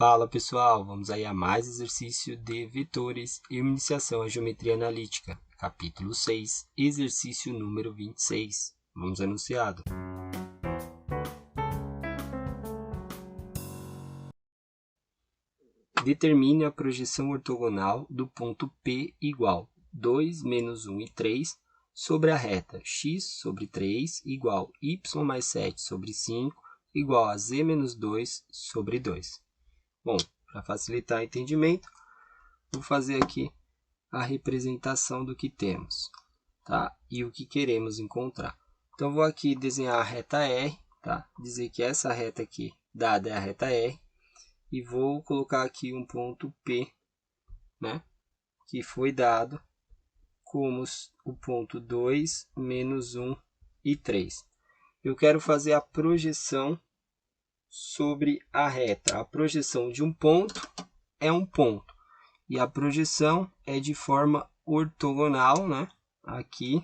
Fala pessoal, vamos aí a mais exercício de vetores e iniciação à geometria analítica, capítulo 6, exercício número 26. Vamos anunciado. Determine a projeção ortogonal do ponto P igual 2 menos 1 e 3 sobre a reta x sobre 3 igual y mais 7 sobre 5 igual a z menos 2 sobre 2. Bom, para facilitar o entendimento, vou fazer aqui a representação do que temos, tá? E o que queremos encontrar. Então, vou aqui desenhar a reta R, tá? Dizer que essa reta aqui dada é a reta R. E vou colocar aqui um ponto P, né? Que foi dado como o ponto 2, menos 1 e 3. Eu quero fazer a projeção sobre a reta. A projeção de um ponto é um ponto. E a projeção é de forma ortogonal, né? Aqui,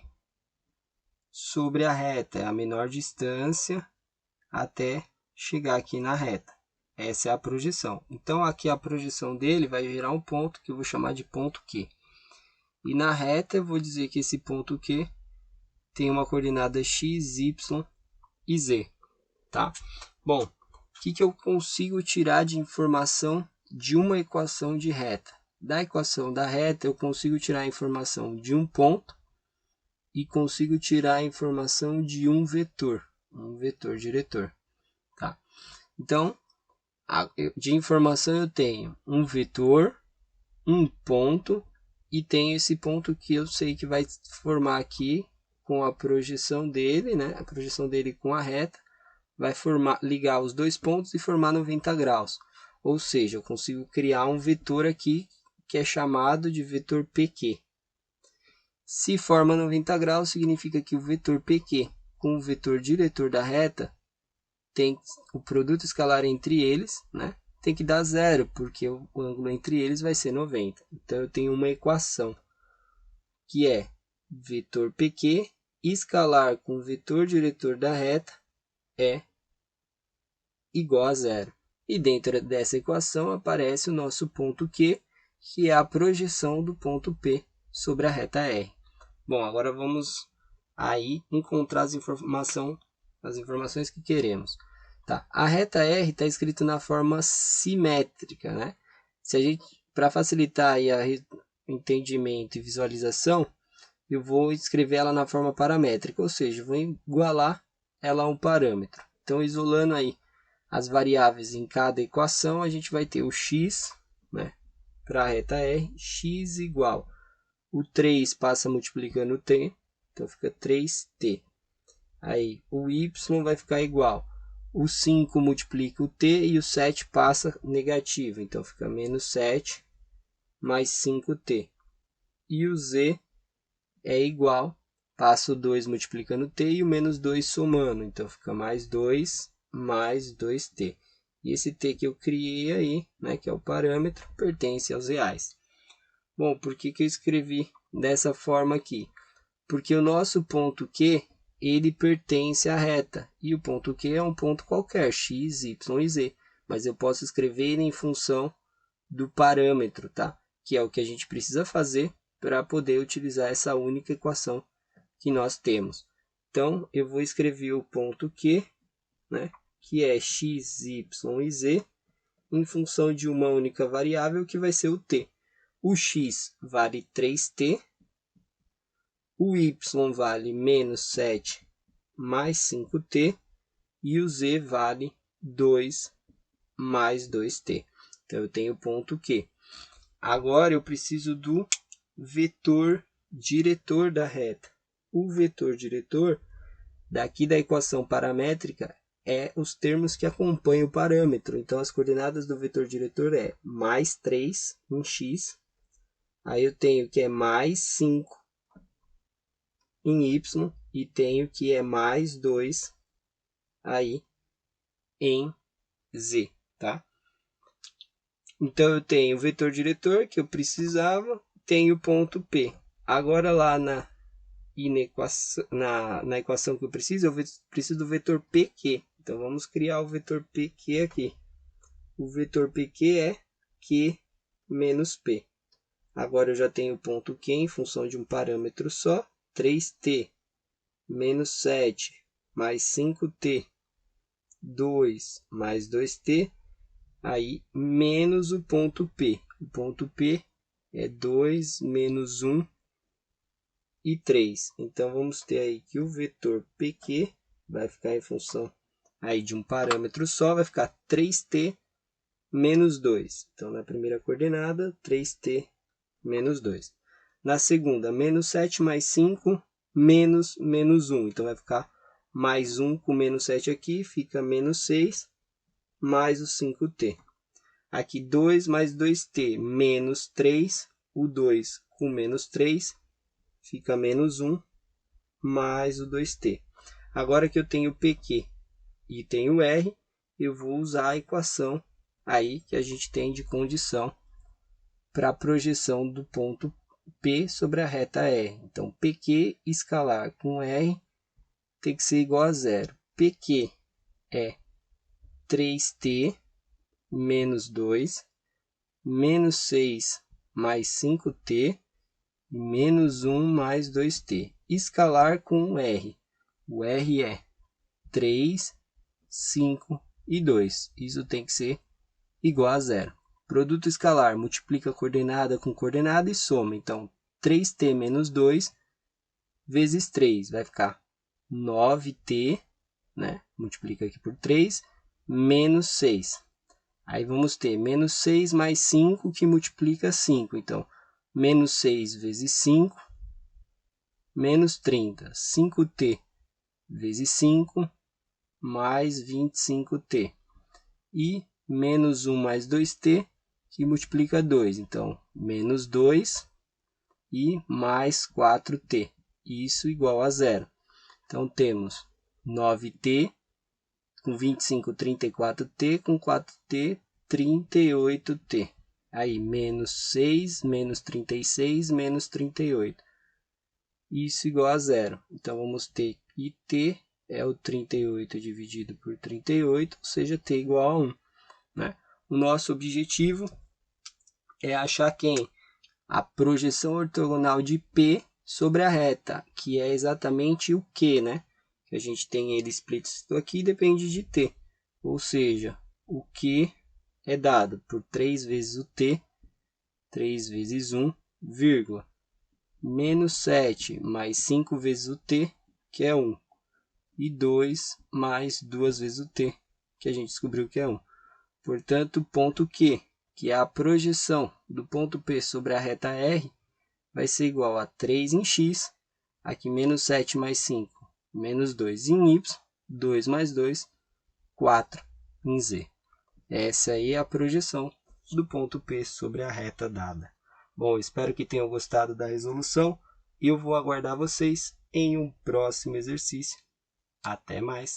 sobre a reta. É a menor distância até chegar aqui na reta. Essa é a projeção. Então, aqui a projeção dele vai gerar um ponto que eu vou chamar de ponto Q. E na reta, eu vou dizer que esse ponto Q tem uma coordenada x, y e z. Tá? Bom, o que eu consigo tirar de informação de uma equação de reta? Da equação da reta, eu consigo tirar a informação de um ponto e consigo tirar a informação de um vetor diretor. Tá? Então, de informação eu tenho um vetor, um ponto e tenho esse ponto que eu sei que vai formar aqui com a projeção dele, né? A projeção dele com a reta vai ligar os dois pontos e formar 90 graus. Ou seja, eu consigo criar um vetor aqui que é chamado de vetor PQ. Se forma 90 graus, significa que o vetor PQ com o vetor diretor da reta tem o produto escalar entre eles, né? Tem que dar zero, porque o ângulo entre eles vai ser 90. Então, eu tenho uma equação que é vetor PQ escalar com o vetor diretor da reta é igual a zero. E dentro dessa equação aparece o nosso ponto Q, que é a projeção do ponto P sobre a reta R. Bom, agora vamos aí encontrar as informações que queremos. Tá. A reta R está escrita na forma simétrica, né? Para facilitar aí o entendimento e visualização, eu vou escrever ela na forma paramétrica, ou seja, vou igualar ela a um parâmetro. Então, isolando aí as variáveis em cada equação, a gente vai ter o x, né, para a reta R, x igual. O 3 passa multiplicando o t, então fica 3t. Aí o y vai ficar igual. O 5 multiplica o t e o 7 passa negativo, então fica menos 7 mais 5t. E o z é igual, passa o 2 multiplicando o t e o menos 2 somando, então fica mais 2 mais 2t. E esse t que eu criei aí, né, que é o parâmetro, pertence aos reais. Bom, por que eu escrevi dessa forma aqui? Porque o nosso ponto Q, ele pertence à reta. E o ponto Q é um ponto qualquer, x, y e z. Mas eu posso escrever ele em função do parâmetro, tá? Que é o que a gente precisa fazer para poder utilizar essa única equação que nós temos. Então, eu vou escrever o ponto Q, né, que é x, y e z, em função de uma única variável, que vai ser o t. O x vale 3t, o y vale menos 7 mais 5t, e o z vale 2 mais 2t. Então, eu tenho o ponto Q. Agora, eu preciso do vetor diretor da reta. O vetor diretor, daqui da equação paramétrica, é os termos que acompanham o parâmetro. Então, as coordenadas do vetor diretor é mais 3 em x. Aí eu tenho que é mais 5 em y e tenho que é mais 2 aí em z, tá? Então, eu tenho o vetor diretor que eu precisava, tenho o ponto P. Agora, lá na equação que eu preciso do vetor PQ. Então, vamos criar o vetor PQ aqui. o vetor PQ é Q menos P. Agora eu já tenho o ponto Q em função de um parâmetro só, 3t menos 7 mais 5t, 2 mais 2t, aí menos o ponto P. O ponto P é 2 menos 1 e 3. Então, vamos ter aí que o vetor PQ vai ficar em função aí de um parâmetro só, vai ficar 3t menos 2. Então, na primeira coordenada, 3t menos 2. Na segunda, menos 7 mais 5, menos 1. Então, vai ficar mais 1 com menos 7 aqui, fica menos 6, mais o 5t. Aqui, 2 mais 2t, menos 3. O 2 com menos 3, fica menos 1, mais o 2t. Agora que eu tenho PQ e tenho R, eu vou usar a equação aí que a gente tem de condição para a projeção do ponto P sobre a reta R. Então, PQ escalar com R tem que ser igual a zero. PQ é 3t menos 2, menos 6 mais 5t, e menos 1 mais 2t. Escalar com R. O R é 3, 5 e 2. Isso tem que ser igual a zero. Produto escalar multiplica coordenada com coordenada e soma. Então, 3t menos 2 vezes 3 vai ficar 9t, né? Multiplica aqui por 3, menos 6. Aí vamos ter menos 6 mais 5, que multiplica 5. Então, menos 6 vezes 5, menos 30. 5t vezes 5, mais 25t. E menos 1 mais 2t, que multiplica 2. Então, menos 2 e mais 4t. Isso igual a zero. Então, temos 9t, com 25, 34t, com 4t, 38t. Aí, menos 6, menos 36, menos 38. Isso igual a zero. Então, vamos ter que t é o 38 dividido por 38, ou seja, t igual a 1. Né? O nosso objetivo é achar quem? A projeção ortogonal de P sobre a reta, que é exatamente o Q, né? Que a gente tem ele explícito aqui, depende de t. Ou seja, o Q é dado por 3 vezes o t, 3 vezes 1, vírgula, menos 7 mais 5 vezes o t, que é 1, e 2 mais 2 vezes o t, que a gente descobriu que é 1. Portanto, o ponto Q, que é a projeção do ponto P sobre a reta R, vai ser igual a 3 em x, aqui menos 7 mais 5, menos 2 em y, 2 mais 2, 4 em z. Essa aí é a projeção do ponto P sobre a reta dada. Bom, espero que tenham gostado da resolução e eu vou aguardar vocês em um próximo exercício. Até mais!